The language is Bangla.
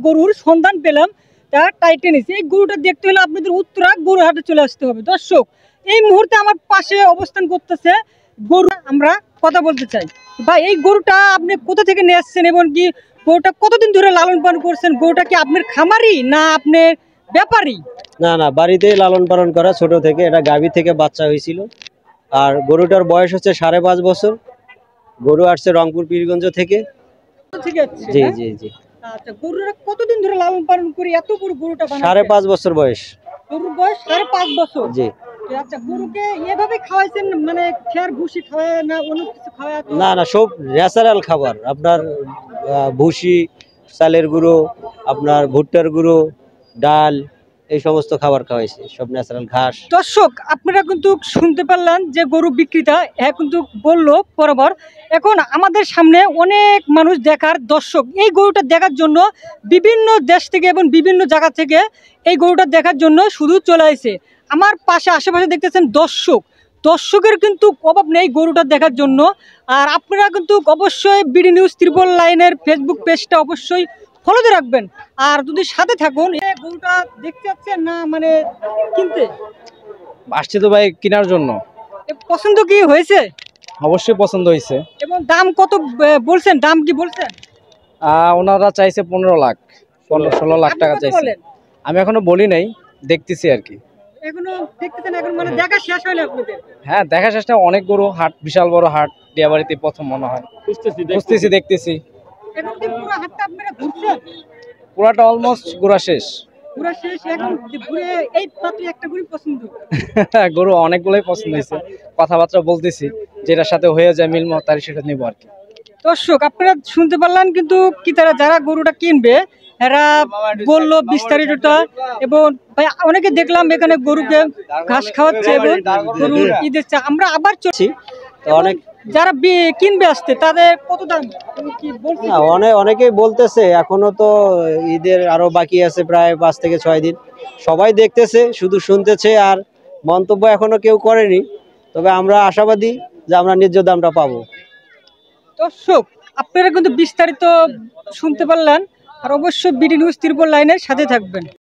গরুর সন্ধান পেলাম, তা টাইটেনিস। এই গরুটা দেখতে হলে আপনাদের উত্তরা গরুহাটে চলে আসতে হবে। দর্শক, এই মুহূর্তে আমার পাশে অবস্থান করতেছে গরু, আমরা কথা বলতে চাই। ভাই, এই গরুটা আপনি কোথা থেকে নিয়ে আসছেন এবং কি গরুটা কতদিন ধরে লালন পালন করছেন? গরুটা কি আপনার খামারি না আপনার ব্যাপারী? না না, বাড়িতেই লালন পালন করা, ছোট থেকে। এটা গাভী থেকে বাচ্চা হয়েছিল। আর গরুটার বয়স হচ্ছে 5.5 বছর। গরু আসছে রংপুর পীরগঞ্জ থেকে। ঠিক আছে, জি জি জি। আচ্ছা, গরুটা কতদিন ধরে লালন পালন করে এত বড় গরুটা বানাচ্ছেন? 5.5 বছর বয়স। গরুর বয়স 5.5 বছর? জি। আচ্ছা, গরুকে এভাবে খাওয়াইছেন, মানে খেয়ার ভুসি খাওয়ায় না অন্য কিছু খাওয়ায়? না না, সব ন্যাচারাল খাবার। আপনার ভুসি, চালের গুঁড়ো, আপনার ভুট্টার গুঁড়ো, ডাল, এই সমস্ত খাবার খাওয়াইছে, সব ন্যাচারাল ঘাস। দর্শক, আপনারা কিন্তু শুনতে পারলেন যে গরু বিক্রেতা কিন্তু বললো বরাবর। এখন আমাদের সামনে অনেক মানুষ দেখার দর্শক এই গরুটা দেখার জন্য বিভিন্ন দেশ থেকে এবং বিভিন্ন জায়গা থেকে এই গরুটা দেখার জন্য শুধু চলে আসে। আমার পাশে আশেপাশে দেখতেছেন দর্শকের কিন্তু অভাব নেই গরুটা দেখার জন্য। আর আপনারা কিন্তু অবশ্যই বিডি নিউজ 999 ফেসবুক পেজটা অবশ্যই ফলোতে রাখবেন। আর যদি সাথে থাকুন, এই গরুটা দেখতে যাচ্ছেন না মানে কিনতে আসছে তো ভাই কেনার জন্য। পছন্দ কি হয়েছে? অবশ্যই পছন্দ হয়েছে। এবং দাম কত বলছেন? দাম কি বলছেন? ওনারা চাইছে 15 লাখ, 16 লাখ টাকা চাইছে। আমি এখনো বলি নাই, দেখতেছি আর কি। এখনো দেখতেছেন? এখন মানে দেখা শেষ হয়নি আপনাদের? হ্যাঁ, দেখা শেষটা। অনেক গরু হাট, বিশাল বড় হাট, ডিয়াবাড়িতে প্রথম মনে হয়। বুঝতেছি, দেখতেছি। এখন কি পুরো হাটটা আপনারা ঘুরছেন? পুরাটা অলমোস্ট ঘোরা শেষ। পুরো শেষ? এখন ঘুরে এই মাত্র একটা গরু পছন্দ? গরু অনেকগুলোই পছন্দ হয়েছে, কথাবার্তা বলতেছি, যেটার সাথে হয়ে যায় মিল মতারি সেটা নিবো আর কি। দর্শক, আপনারা শুনতে পারলেন কিন্তু ক্রেতারা যারা গরুটা কিনবে এরা বললো বিস্তারিতটা। এবং ভাই, অনেকে দেখলাম এখানে গরুকে ঘাস খাওয়াচ্ছে এবং গরুর ঈদের আমরা আবার চলছি। অনেক যারা কিনবে আসতে তাদের কত দাম কি বলছে? অনেকেই বলতেছে এখনো তো ঈদের আরো বাকি আছে, প্রায় 5 থেকে 6 দিন। সবাই দেখতেছে, শুধু শুনতেছে, আর মন্তব্য এখনো কেউ করেনি। তবে আমরা আশাবাদী যে আমরা ন্যায্য দামটা পাবো। দর্শক, আপনারা কিন্তু বিস্তারিত শুনতে পারলেন। আর অবশ্যই বিডি নিউজ 999 সাথে থাকবেন।